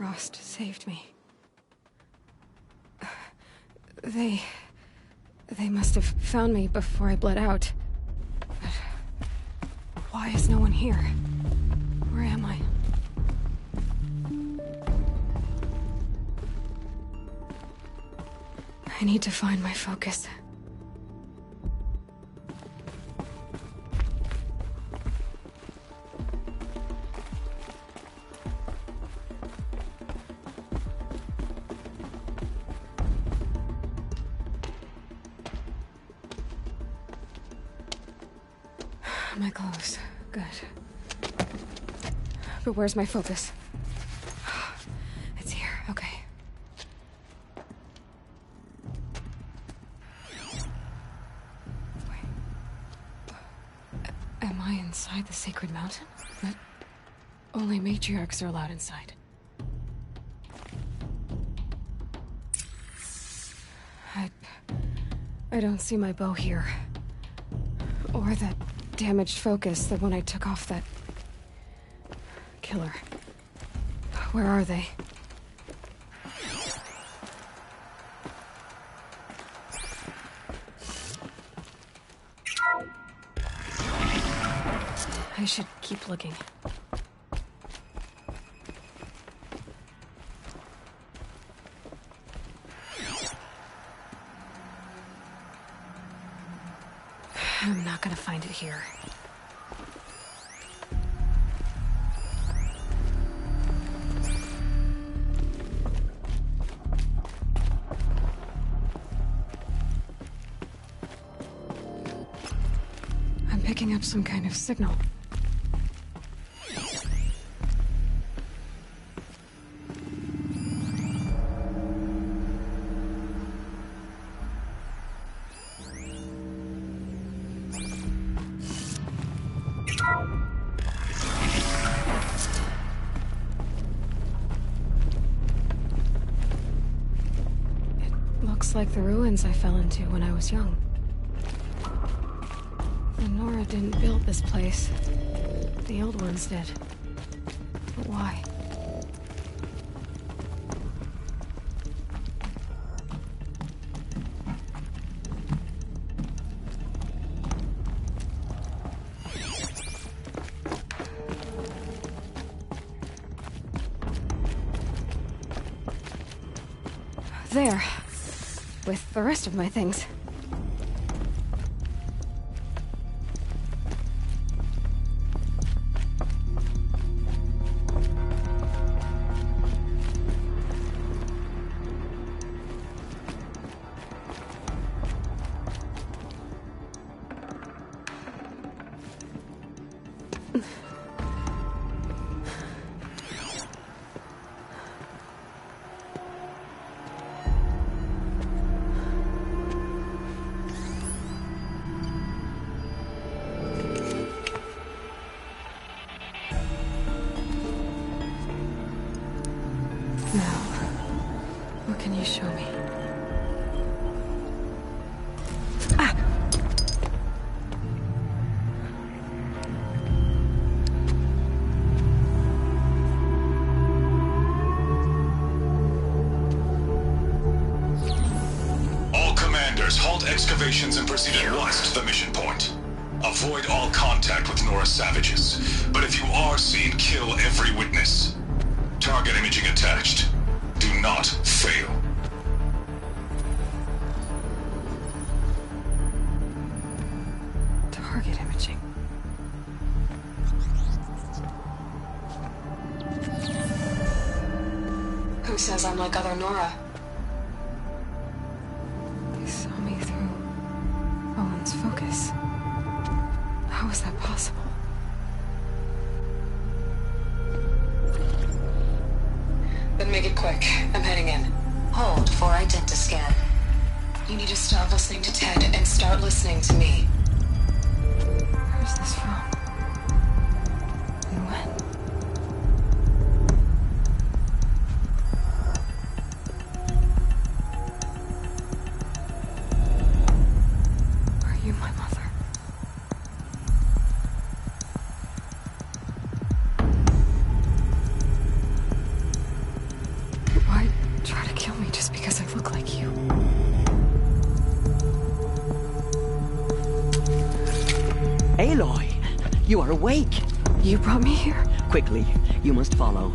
Frost saved me. They must have found me before I bled out. But why is no one here? Where am I? I need to find my focus. My clothes. Good. But where's my focus? It's here. Okay. Wait. Am I inside the sacred mountain? But only matriarchs are allowed inside. I don't see my bow here. Or that damaged focus, the one I took off that killer. Where are they? I should keep looking. I'm not gonna find it here. I'm picking up some kind of signal. Like the ruins I fell into when I was young. The Nora didn't build this place. The old ones did. But why? There. With the rest of my things. Excavations and proceed at once to the mission point. Avoid all contact with Nora savages, but if you are seen, kill every witness. Target imaging attached. Do not fail. Target imaging. Who says I'm like other Nora? Focus. How is that possible? Then make it quick. I'm heading in. Hold for identiscan. You need to stop listening to Ted and start listening to me. Where's this from? And when? My mother. Aloy, you are awake. You brought me here? Quickly, you must follow.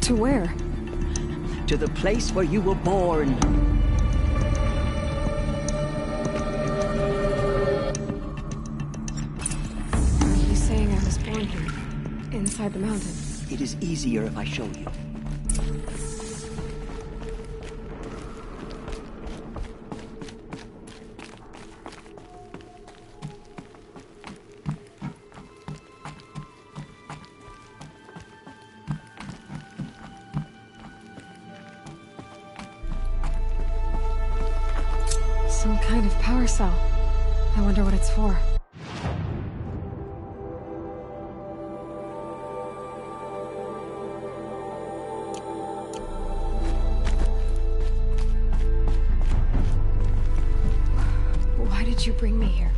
To where? To the place where you were born. Are you saying I was born here? Inside the mountain? It is easier if I show you. Some kind of power cell. I wonder what it's for. Why did you bring me here?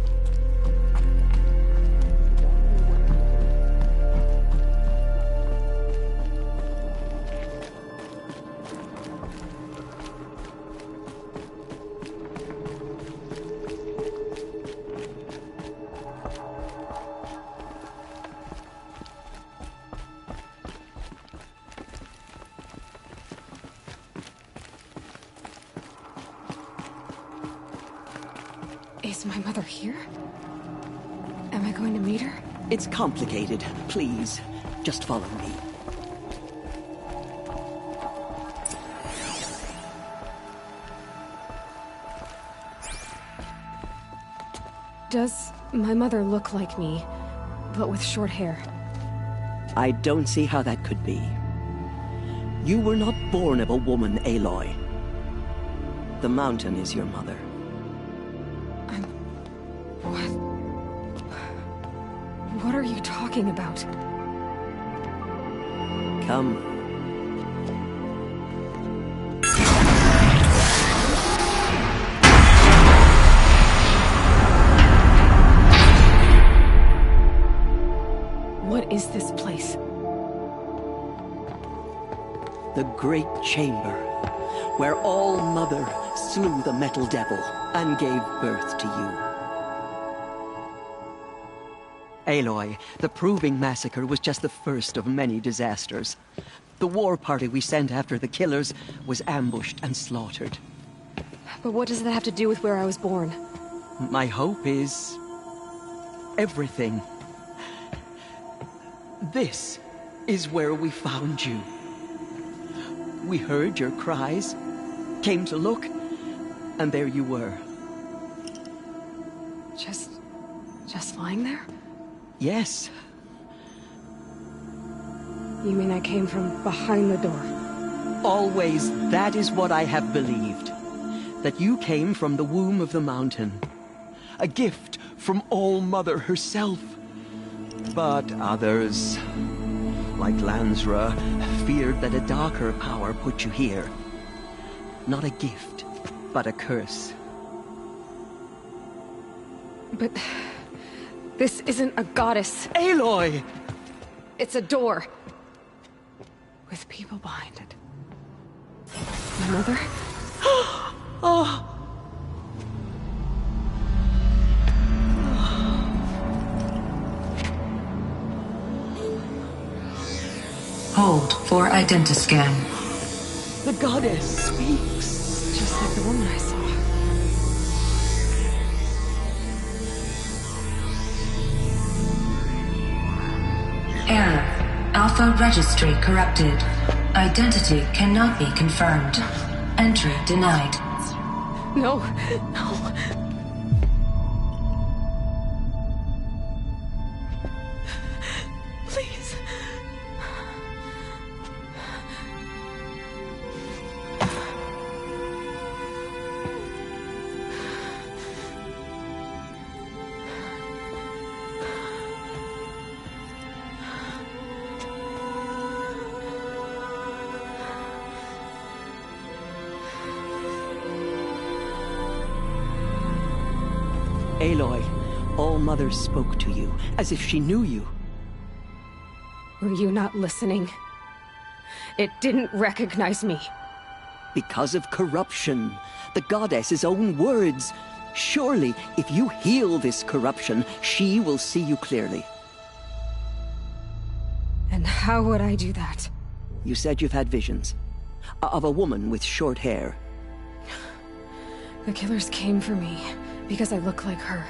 Is my mother here? Am I going to meet her? It's complicated. Please, just follow me. Does my mother look like me, but with short hair? I don't see how that could be. You were not born of a woman, Aloy. The mountain is your mother. What are you talking about? Come. What is this place? The Great Chamber, where All Mother slew the Metal Devil and gave birth to you. Aloy, the Proving Massacre was just the first of many disasters. The war party we sent after the killers was ambushed and slaughtered. But what does that have to do with where I was born? My hope is... everything. This is where we found you. We heard your cries, came to look, and there you were. Just lying there? Yes. You mean I came from behind the door? Always, that is what I have believed. That you came from the womb of the mountain. A gift from All Mother herself. But others, like Lansra, feared that a darker power put you here. Not a gift, but a curse. But... this isn't a goddess. Aloy! It's a door. With people behind it. My mother? Oh! Hold for identiscan. The goddess speaks. Just like the woman I saw. Error. Alpha registry corrupted. Identity cannot be confirmed. Entry denied. No, no. Please. Aloy, All Mother spoke to you, as if she knew you. Were you not listening? It didn't recognize me. Because of corruption. The goddess's own words. Surely, if you heal this corruption, she will see you clearly. And how would I do that? You said you've had visions. Of a woman with short hair. The killers came for me because I look like her.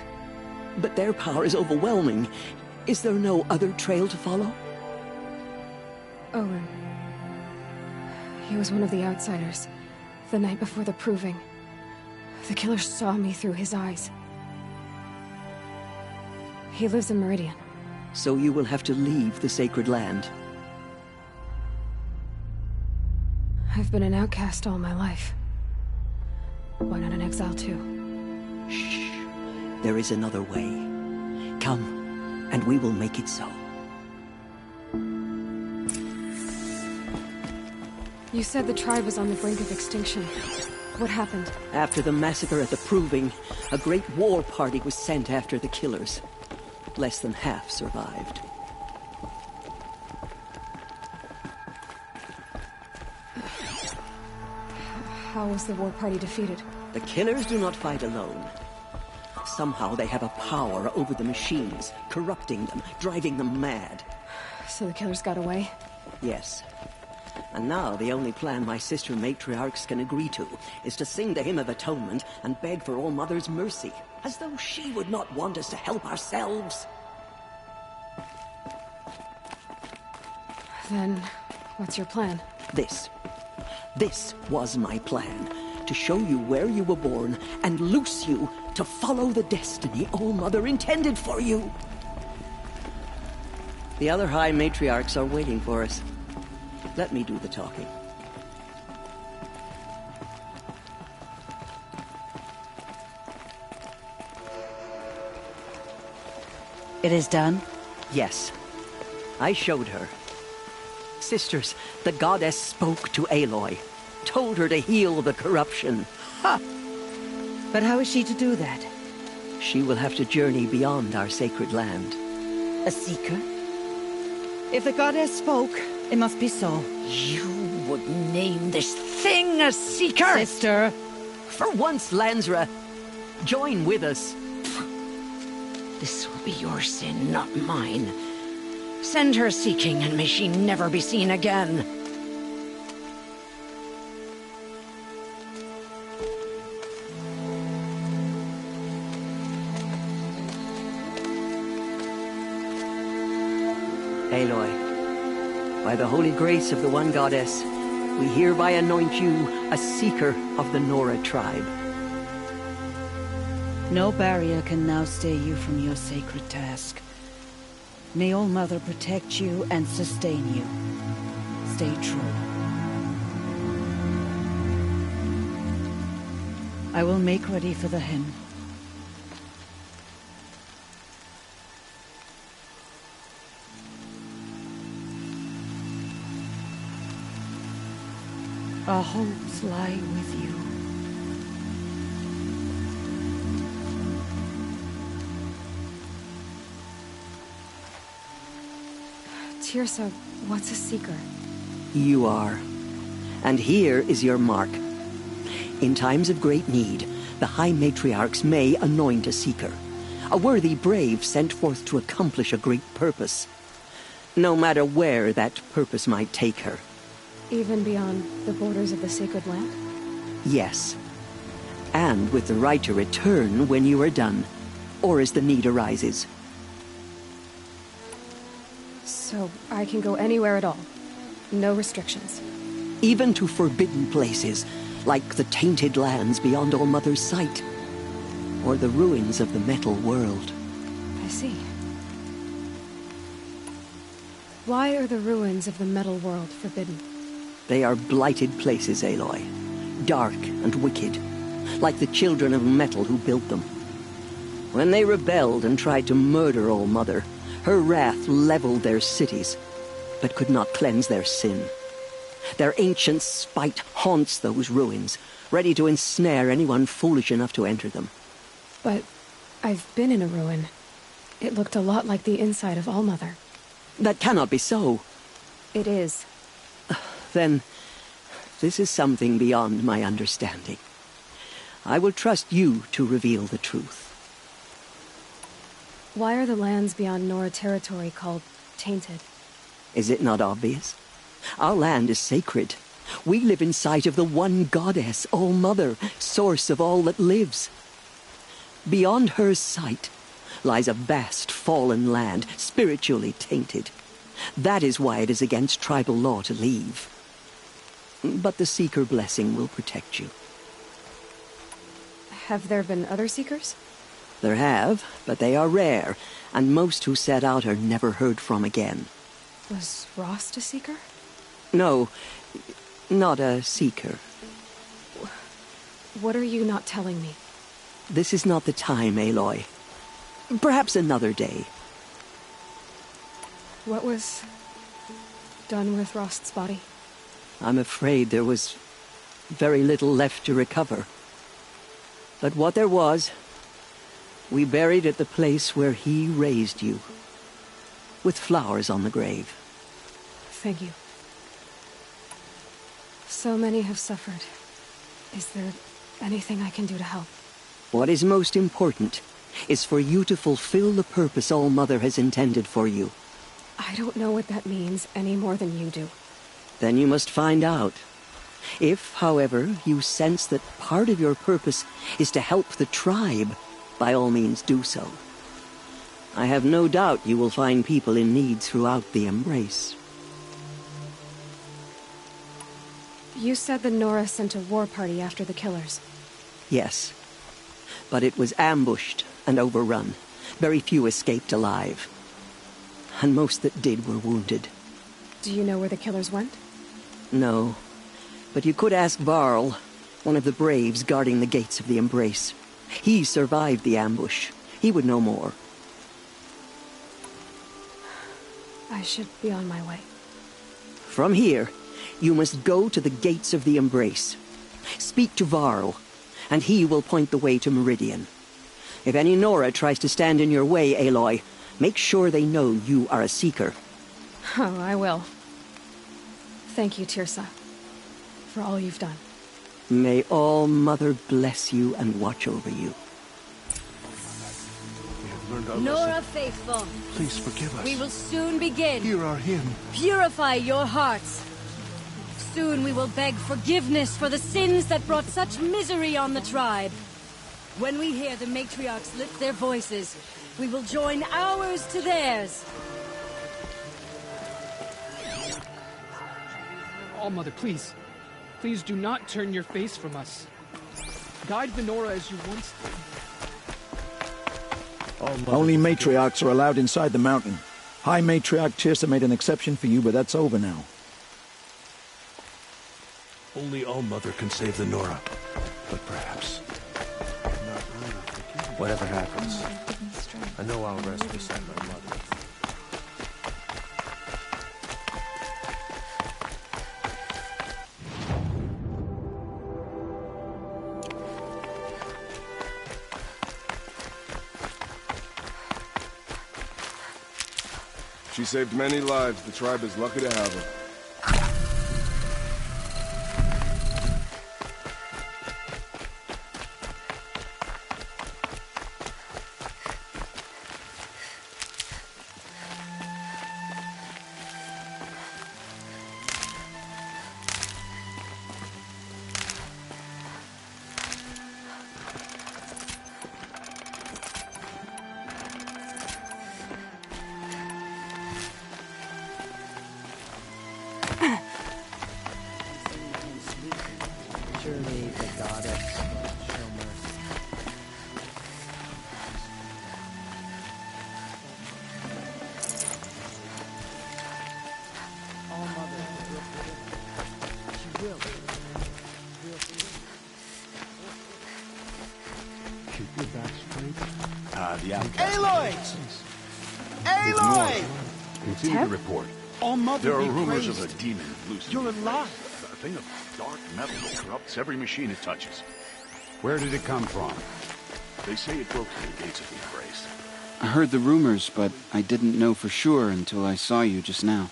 But their power is overwhelming. Is there no other trail to follow? Owen. He was one of the outsiders. The night before the proving. The killer saw me through his eyes. He lives in Meridian. So you will have to leave the sacred land. I've been an outcast all my life. Why not an exile too? Shh. There is another way. Come, and we will make it so. You said the tribe was on the brink of extinction. What happened? After the massacre at the Proving, a great war party was sent after the killers. Less than half survived. How was the war party defeated? The killers do not fight alone. Somehow they have a power over the machines, corrupting them, driving them mad. So the killers got away? Yes. And now the only plan my sister matriarchs can agree to is to sing the Hymn of Atonement and beg for All Mother's mercy, as though she would not want us to help ourselves. Then, what's your plan? This was my plan. To show you where you were born and loose you to follow the destiny All Mother intended for you. The other High Matriarchs are waiting for us. Let me do the talking. It is done? Yes. I showed her. Sisters, the goddess spoke to Aloy. Told her to heal the corruption. Ha! But how is she to do that? She will have to journey beyond our sacred land. A seeker? If the goddess spoke, it must be so. You would name this thing a seeker? Sister! For once, Lansra, join with us. This will be your sin, not mine. Send her seeking, and may she never be seen again. Aloy, by the holy grace of the one goddess, we hereby anoint you a seeker of the Nora tribe. No barrier can now stay you from your sacred task. May All Mother protect you and sustain you. Stay true. I will make ready for the hymn. Our hopes lie with you. Tirsa, what's a seeker? You are. And here is your mark. In times of great need, the High Matriarchs may anoint a seeker. A worthy brave sent forth to accomplish a great purpose. No matter where that purpose might take her. Even beyond the borders of the sacred land? Yes. And with the right to return when you are done, or as the need arises. So I can go anywhere at all? No restrictions? Even to forbidden places, like the tainted lands beyond All Mother's sight. Or the ruins of the metal world. I see. Why are the ruins of the metal world forbidden? They are blighted places, Aloy. Dark and wicked. Like the children of metal who built them. When they rebelled and tried to murder All Mother, her wrath leveled their cities, but could not cleanse their sin. Their ancient spite haunts those ruins, ready to ensnare anyone foolish enough to enter them. But I've been in a ruin. It looked a lot like the inside of All Mother. That cannot be so. It is. Then, this is something beyond my understanding. I will trust you to reveal the truth. Why are the lands beyond Nora territory called tainted? Is it not obvious? Our land is sacred. We live in sight of the one goddess, All-Mother, source of all that lives. Beyond her sight lies a vast fallen land, spiritually tainted. That is why it is against tribal law to leave. But the Seeker blessing will protect you. Have there been other Seekers? There have, but they are rare, and most who set out are never heard from again. Was Rost a Seeker? No, not a Seeker. What are you not telling me? This is not the time, Aloy. Perhaps another day. What was done with Rost's body? I'm afraid there was very little left to recover. But what there was, we buried at the place where he raised you, with flowers on the grave. Thank you. So many have suffered. Is there anything I can do to help? What is most important is for you to fulfill the purpose All-Mother has intended for you. I don't know what that means any more than you do. Then you must find out. If, however, you sense that part of your purpose is to help the tribe, by all means do so. I have no doubt you will find people in need throughout the Embrace. You said the Nora sent a war party after the killers. Yes, but it was ambushed and overrun. Very few escaped alive. And most that did were wounded. Do you know where the killers went? No, but you could ask Varl, one of the braves guarding the gates of the Embrace. He survived the ambush. He would know more. I should be on my way. From here, you must go to the gates of the Embrace. Speak to Varl, and he will point the way to Meridian. If any Nora tries to stand in your way, Aloy, make sure they know you are a Seeker. Oh, I will. Thank you, Tirsa, for all you've done. May All-Mother bless you and watch over you. We have learned our Nora lesson. faithful, Please forgive us. we will soon begin. Hear our hymn. Purify your hearts. Soon we will beg forgiveness for the sins that brought such misery on the tribe. When we hear the matriarchs lift their voices, we will join ours to theirs. All-Mother, please. Please do not turn your face from us. Guide the Nora as you once did. Only matriarchs are allowed inside the mountain. High Matriarch Tirsa made an exception for you, but that's over now. Only All-Mother can save the Nora. But perhaps... Whatever happens, I know I'll rest beside my mother. She saved many lives. The tribe is lucky to have her. Surely the goddess will show mercy. All-Mother will. She will. Keep your back straight. The outcast. Aloy! Aloy! Continue Teb? to report. All-Mother There are be rumors praised. of a demon loose. You're alive. A thing of dark metal that corrupts every machine it touches. Where did it come from? They say it broke through the gates of the Embrace. I heard the rumors, but I didn't know for sure until I saw you just now.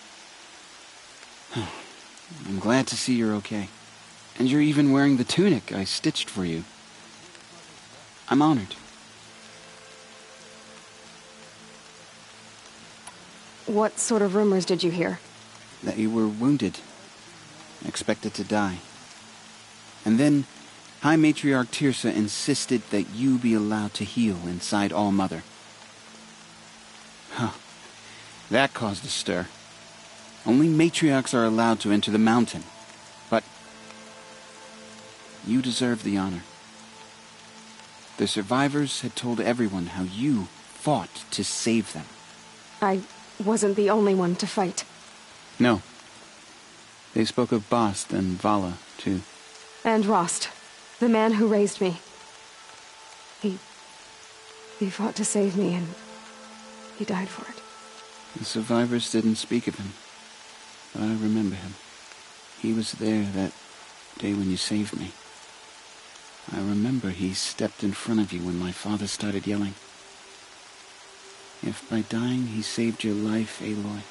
I'm glad to see you're okay. And you're even wearing the tunic I stitched for you. I'm honored. What sort of rumors did you hear? That you were wounded. Expected to die. And then, High Matriarch Tirsa insisted that you be allowed to heal inside All-Mother. Huh. That caused a stir. Only matriarchs are allowed to enter the mountain. But you deserve the honor. The survivors had told everyone how you fought to save them. I wasn't the only one to fight. No. They spoke of Bast and Vala, too. And Rost, the man who raised me. He fought to save me, and he died for it. The survivors didn't speak of him, but I remember him. He was there that day when you saved me. I remember he stepped in front of you when my father started yelling. If by dying he saved your life, Aloy,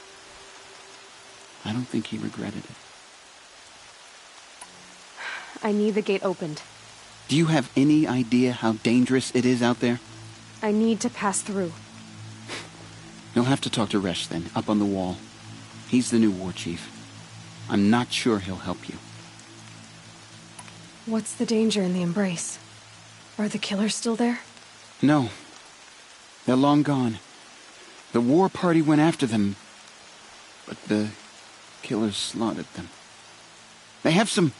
I don't think he regretted it. I need the gate opened. Do you have any idea how dangerous it is out there? I need to pass through. You'll have to talk to Resh then, up on the wall. He's the new war chief. I'm not sure he'll help you. What's the danger in the Embrace? Are the killers still there? No. They're long gone. The war party went after them, but the killers slaughtered them. They have some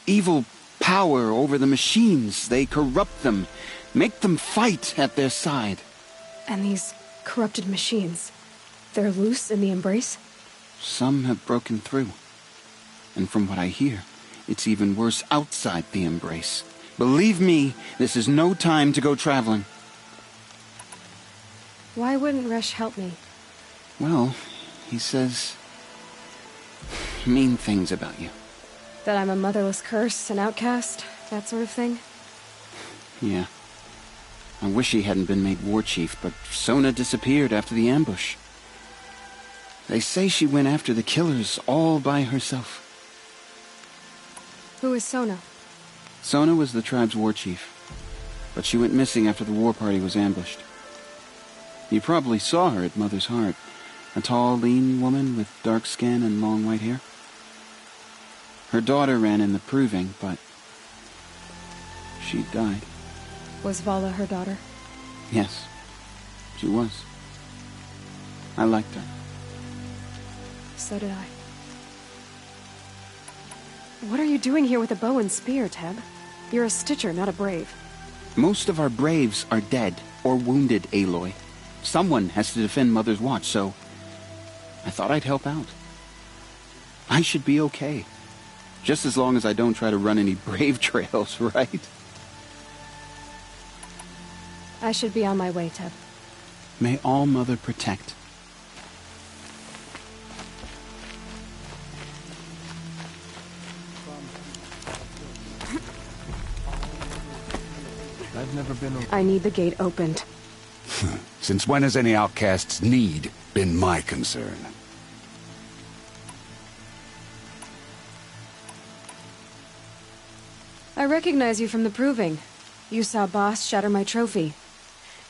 evil power over the machines. They corrupt them, make them fight at their side. And these corrupted machines, they're loose in the Embrace? Some have broken through. And from what I hear, it's even worse outside the Embrace. Believe me, this is no time to go traveling. Why wouldn't Resh help me? Well, he says mean things about you. That I'm a motherless curse, an outcast, that sort of thing? Yeah. I wish he hadn't been made war chief, but Sona disappeared after the ambush. They say she went after the killers all by herself. Who is Sona? Sona was the tribe's war chief, but she went missing after the war party was ambushed. You probably saw her at Mother's Heart. A tall, lean woman with dark skin and long white hair. Her daughter ran in the proving, but she died. Was Vala her daughter? Yes, she was. I liked her. So did I. What are you doing here with a bow and spear, Teb? You're a Stitcher, not a Brave. Most of our Braves are dead or wounded, Aloy. Someone has to defend Mother's Watch, so I thought I'd help out. I should be okay. Just as long as I don't try to run any Brave trails, right? I should be on my way, Teb. May All-Mother protect. I've never been... I need the gate opened. Since when has any outcast's need been my concern? I recognize you from the proving. You saw Boss shatter my trophy,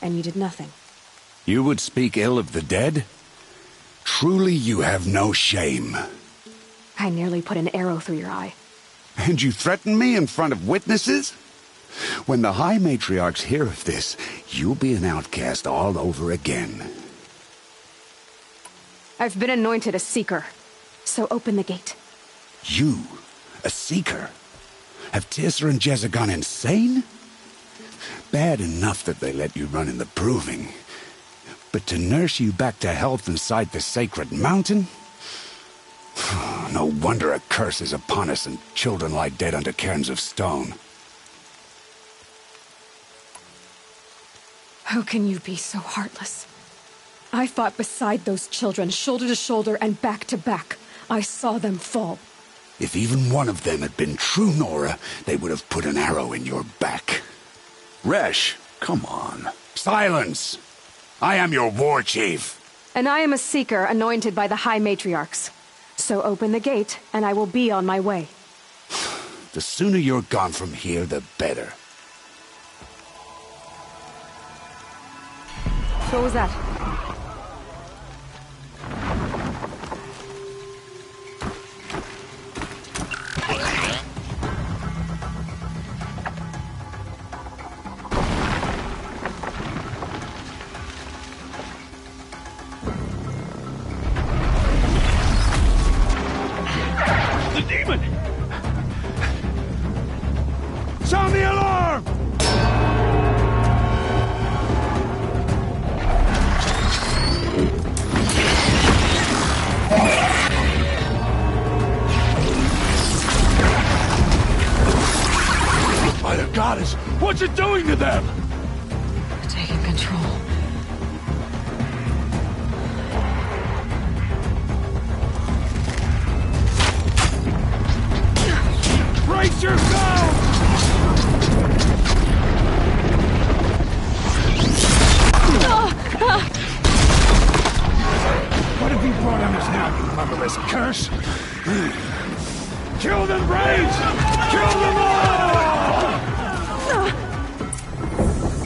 and you did nothing. You would speak ill of the dead? Truly you have no shame. I nearly put an arrow through your eye. And you threaten me in front of witnesses? When the High Matriarchs hear of this, you'll be an outcast all over again. I've been anointed a Seeker, so open the gate. You? A Seeker? Have Tirsa and Jezza gone insane? Bad enough that they let you run in the proving. But to nurse you back to health inside the sacred mountain? No wonder a curse is upon us and children lie dead under cairns of stone. How can you be so heartless? I fought beside those children, shoulder to shoulder and back to back. I saw them fall. If even one of them had been true Nora, they would have put an arrow in your back. Resh, come on. Silence! I am your war chief. And I am a Seeker anointed by the High Matriarchs. So open the gate, and I will be on my way. The sooner you're gone from here, the better. What was that? The demon! Sound the alarm! By the goddess, what's it doing to them? Taking control. Brace yourself! What have you brought on us now, you motherless curse? Kill them, Braves! Kill them all!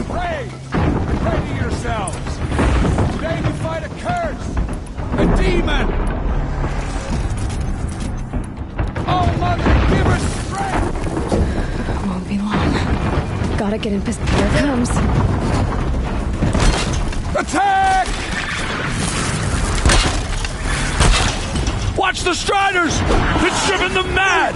Braves, ready yourselves! Today we fight a curse! A demon! Oh, Mother, give us strength! Won't be long. Gotta get in position. Here it comes. Attack! Watch the Striders! It's driven them mad!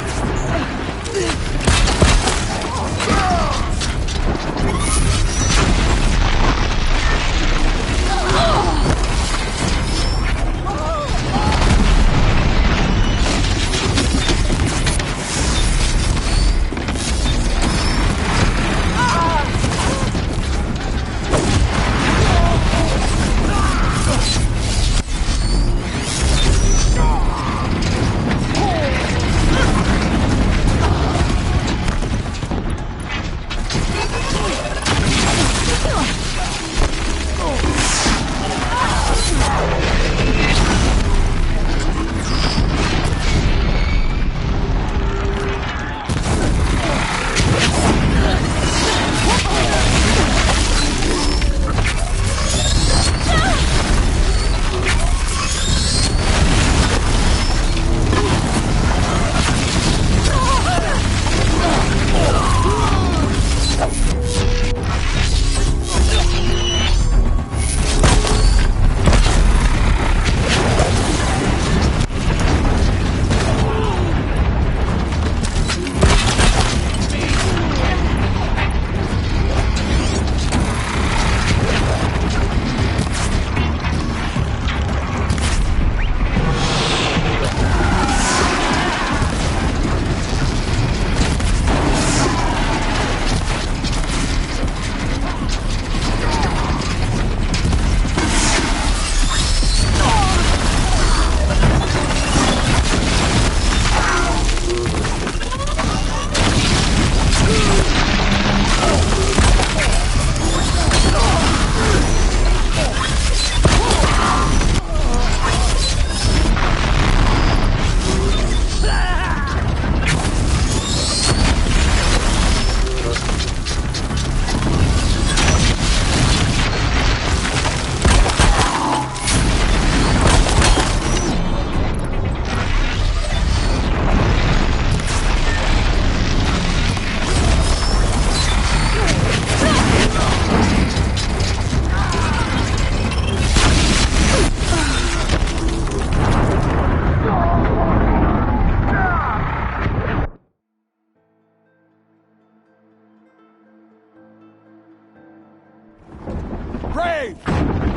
Braves,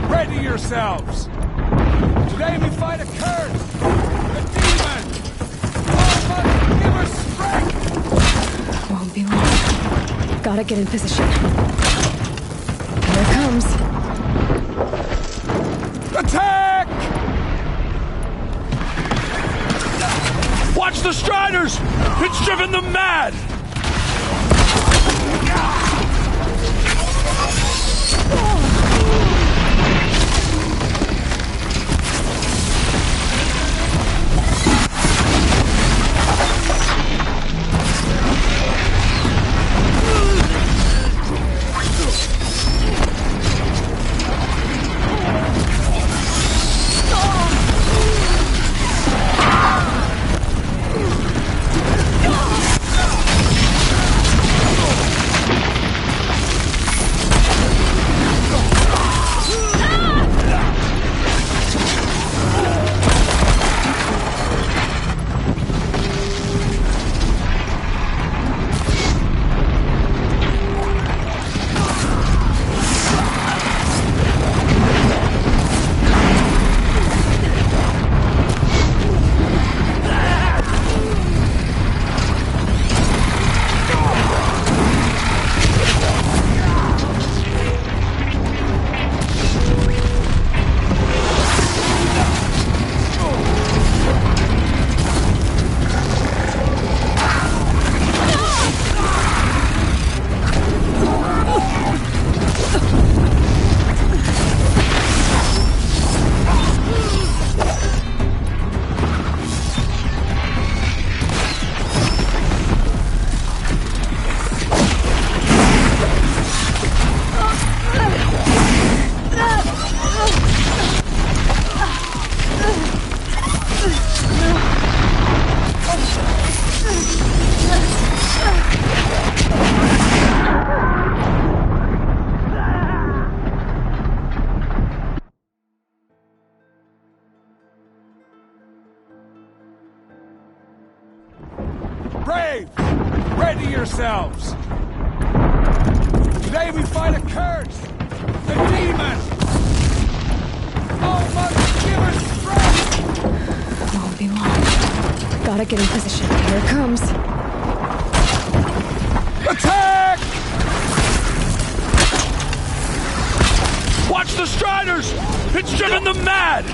ready yourselves! Today we fight a curse! A demon! Oh, Mother, give us strength! Won't be long. Gotta get in position. Here it comes. Attack! Watch the Striders! It's driven them mad! Brave! Ready yourselves! Today we fight a curse! The demon! Oh, Mother, give us strength! Won't be long. Gotta get in position. Here it comes. Attack! Watch the Striders! It's driven them mad!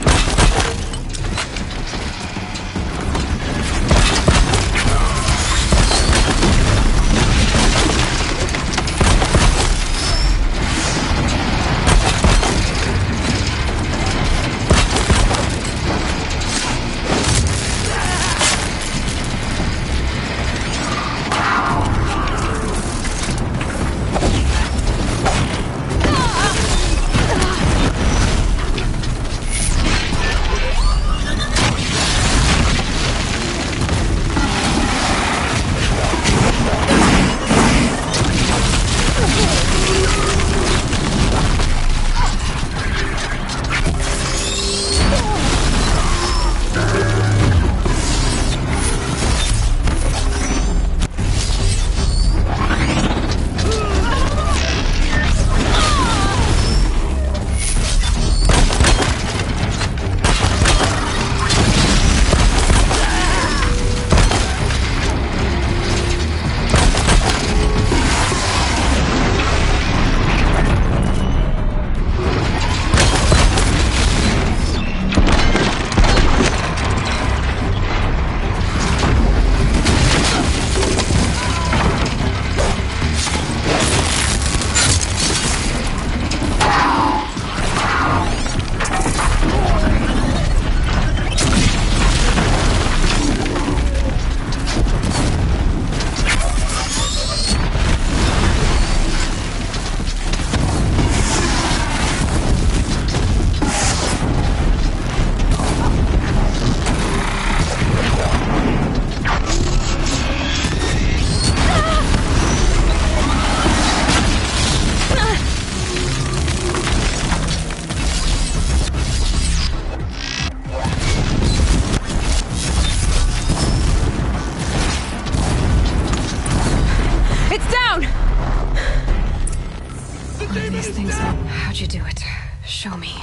How'd you do it? Show me.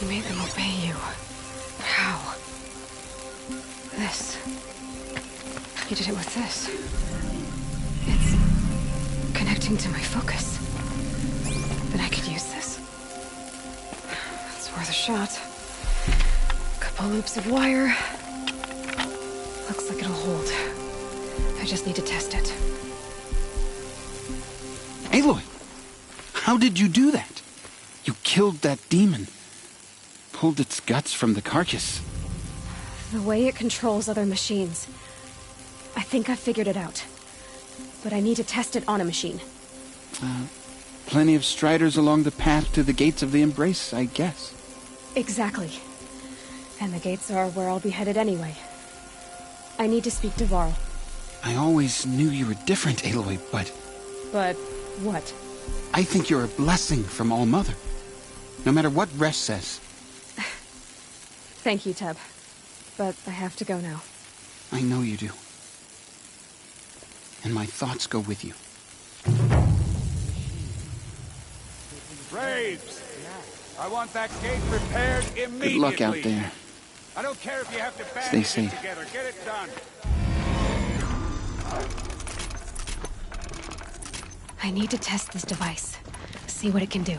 You made them obey you. How? This. You did it with this. It's connecting to my focus. Then I could use this. It's worth a shot. Couple loops of wire. Looks like it'll hold. I just need to test it. Aloy! How did you do that? You killed that demon. Pulled its guts from the carcass. The way it controls other machines. I think I figured it out. But I need to test it on a machine. Plenty of striders along the path to the gates of the Embrace, I guess. Exactly. And the gates are where I'll be headed anyway. I need to speak to Varl. I always knew you were different, Aloy, but... But what? I think you're a blessing from All Mother. No matter what Resh says. Thank you, Teb. But I have to go now. I know you do. And my thoughts go with you. Braves! I want that gate repaired immediately. Good luck out there. I don't care if you have to Stay bandage safe. it together. Get it done. I need to test this device. See what it can do.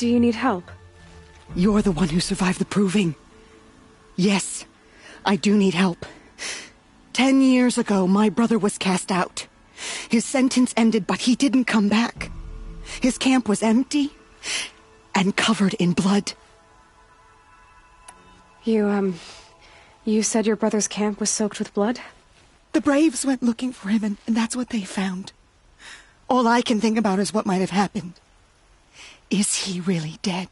Do you need help? You're the one who survived the proving. Yes, I do need help. 10 years ago, my brother was cast out. His sentence ended, but he didn't come back. His camp was empty and covered in blood. You said your brother's camp was soaked with blood? The Braves went looking for him, and that's what they found. All I can think about is what might have happened. Is he really dead?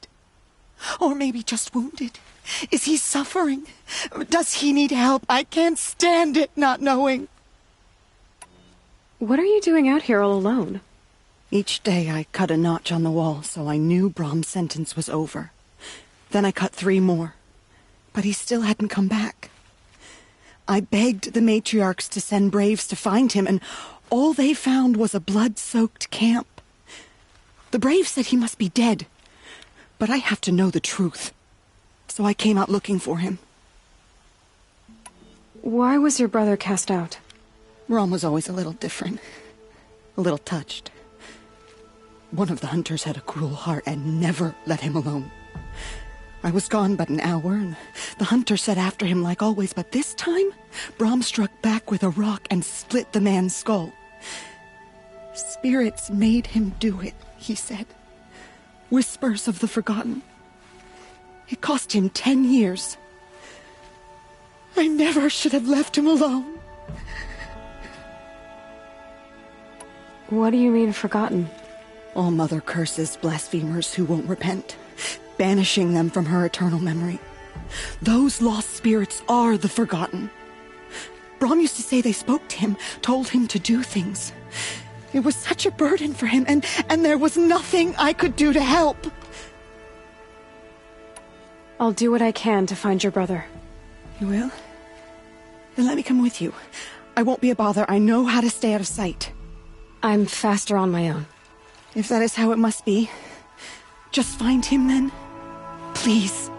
Or maybe just wounded? Is he suffering? Does he need help? I can't stand it not knowing. What are you doing out here all alone? Each day I cut a notch on the wall so I knew Brahm's sentence was over. Then I cut 3 more. But he still hadn't come back. I begged the matriarchs to send Braves to find him, and all they found was a blood-soaked camp. The Braves said he must be dead, but I have to know the truth. So I came out looking for him. Why was your brother cast out? Brahm was always a little different. A little touched. One of the hunters had a cruel heart and never let him alone. I was gone but an hour, and the hunter set after him like always, but this time, Brahm struck back with a rock and split the man's skull. Spirits made him do it, he said. Whispers of the forgotten. It cost him 10 years. I never should have left him alone. What do you mean, forgotten? All Mother curses blasphemers who won't repent, banishing them from her eternal memory. Those lost spirits are the forgotten. Brahm used to say they spoke to him, told him to do things. It was such a burden for him, and there was nothing I could do to help. I'll do what I can to find your brother. You will? Then let me come with you. I won't be a bother. I know how to stay out of sight. I'm faster on my own. If that is how it must be, just find him then. Please.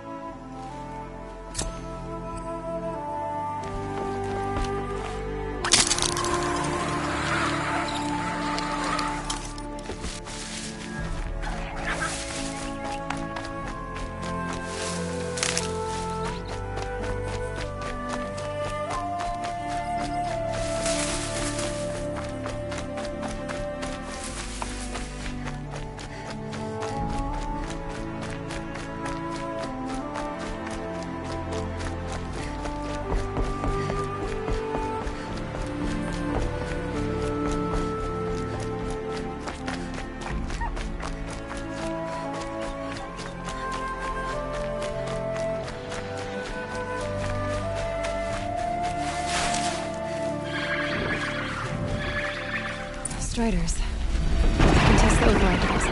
Striders. I can test the override device.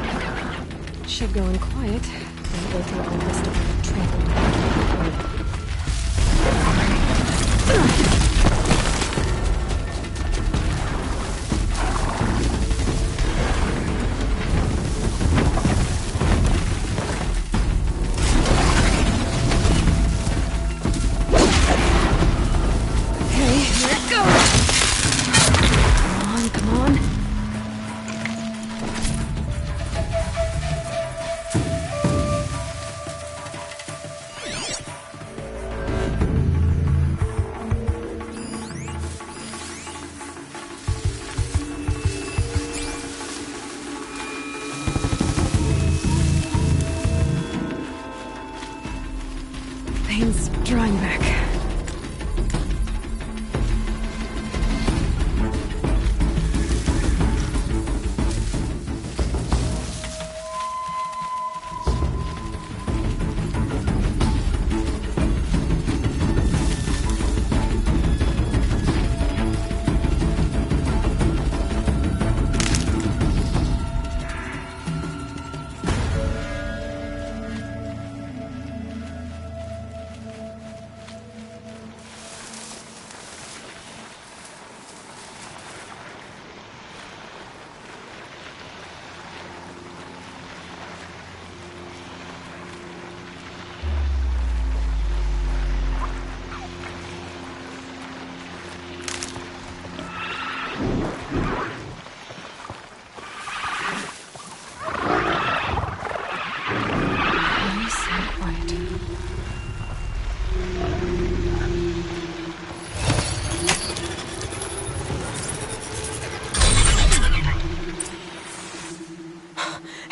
It should go in quiet, then go through all this stuff trampled. Okay, here it goes. Come on. Pain's drawing back.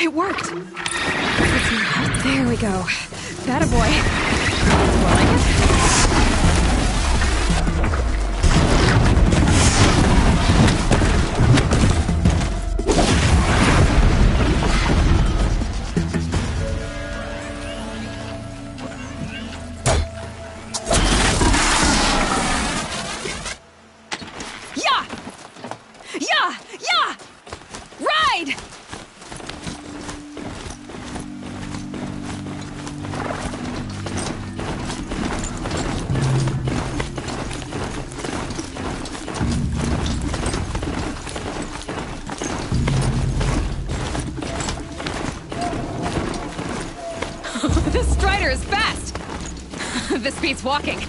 It worked! There we go. That boy. More like This Strider is fast! This beats walking.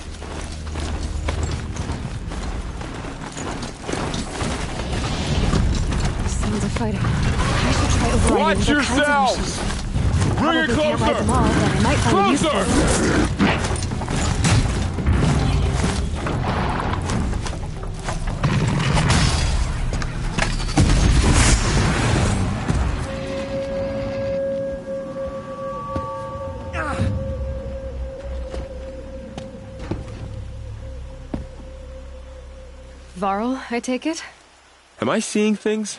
Sounds of fighting. I should try overriding Watch other kinds of yourselves! machines. Bring it Probably can't ride them closer! all, but I might find a use for them. Varl, I take it? Am I seeing things?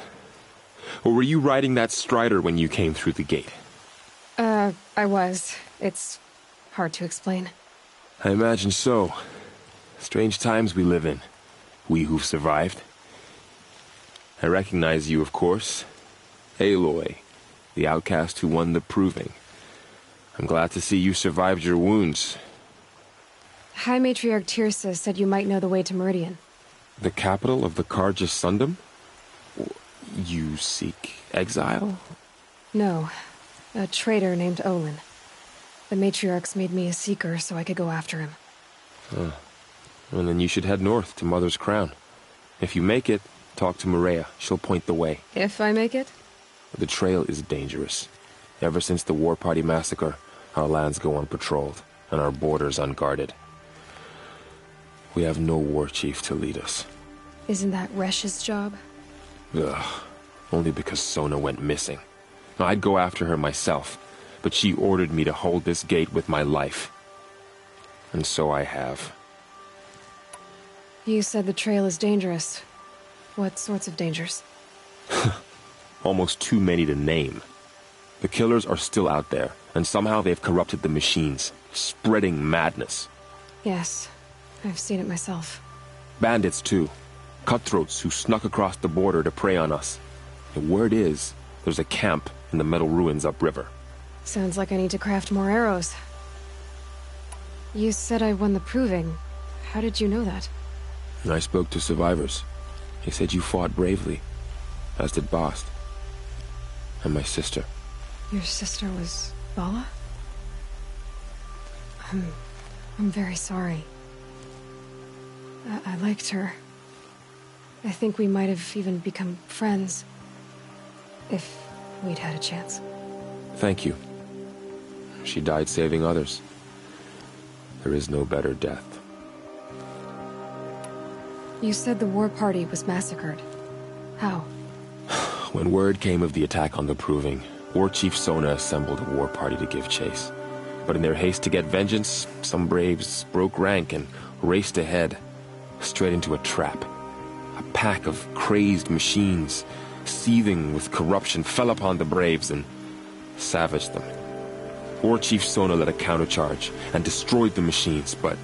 Or were you riding that Strider when you came through the gate? I was. It's hard to explain. I imagine so. Strange times we live in. We who've survived. I recognize you, of course. Aloy, the outcast who won the proving. I'm glad to see you survived your wounds. High Matriarch Tirsa said you might know the way to Meridian. The capital of the Carja Sundom? You seek exile? No. A traitor named Olin. The Matriarchs made me a seeker so I could go after him. Huh. Well, then you should head north to Mother's Crown. If you make it, talk to Maria. She'll point the way. If I make it? The trail is dangerous. Ever since the War Party massacre, our lands go unpatrolled, and our borders unguarded. We have no war chief to lead us. Isn't that Resh's job? Ugh. Only because Sona went missing. I'd go after her myself, but she ordered me to hold this gate with my life. And so I have. You said the trail is dangerous. What sorts of dangers? Almost too many to name. The killers are still out there, and somehow they've corrupted the machines, spreading madness. Yes, I've seen it myself. Bandits, too. Cutthroats who snuck across the border to prey on us. The word is, there's a camp in the metal ruins upriver. Sounds like I need to craft more arrows. You said I won the proving. How did you know that? I spoke to survivors. They said you fought bravely, as did Bast. And my sister. Your sister was Bala? I'm very sorry. I liked her. I think we might have even become friends. If we'd had a chance. Thank you. She died saving others. There is no better death. You said the war party was massacred. How? When word came of the attack on the Proving, War Chief Sona assembled a war party to give chase. But in their haste to get vengeance, some braves broke rank and raced ahead, straight into a trap. A pack of crazed machines, seething with corruption, fell upon the braves and savaged them. War Chief Sona led a countercharge and destroyed the machines, but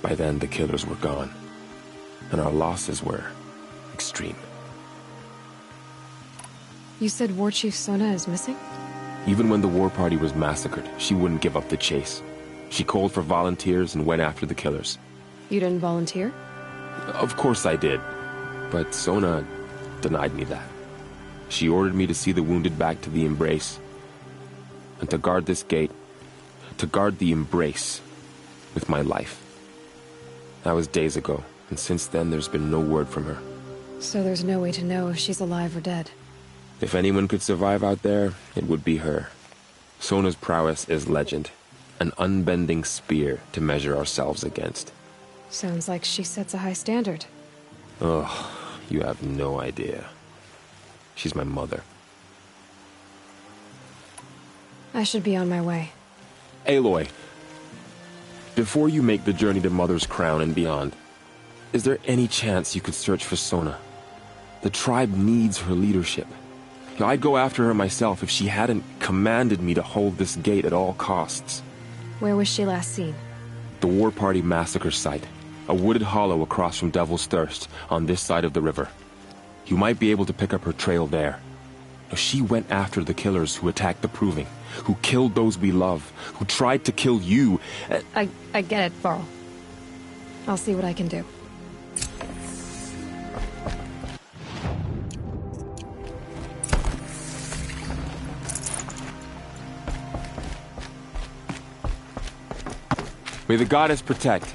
by then the killers were gone, and our losses were extreme. You said War Chief Sona is missing? Even when the war party was massacred, she wouldn't give up the chase. She called for volunteers and went after the killers. You didn't volunteer? Of course I did, but Sona denied me that. She ordered me to see the wounded back to the Embrace, and to guard this gate, to guard the Embrace with my life. That was days ago, and since then there's been no word from her. So there's no way to know if she's alive or dead. If anyone could survive out there, it would be her. Sona's prowess is legend, an unbending spear to measure ourselves against. Sounds like she sets a high standard. Oh, you have no idea. She's my mother. I should be on my way. Aloy, before you make the journey to Mother's Crown and beyond, is there any chance you could search for Sona? The tribe needs her leadership. I'd go after her myself if she hadn't commanded me to hold this gate at all costs. Where was she last seen? The War Party massacre site. A wooded hollow across from Devil's Thirst, on this side of the river. You might be able to pick up her trail there. She went after the killers who attacked the Proving, who killed those we love, who tried to kill you. I get it, Varl. I'll see what I can do. May the goddess protect.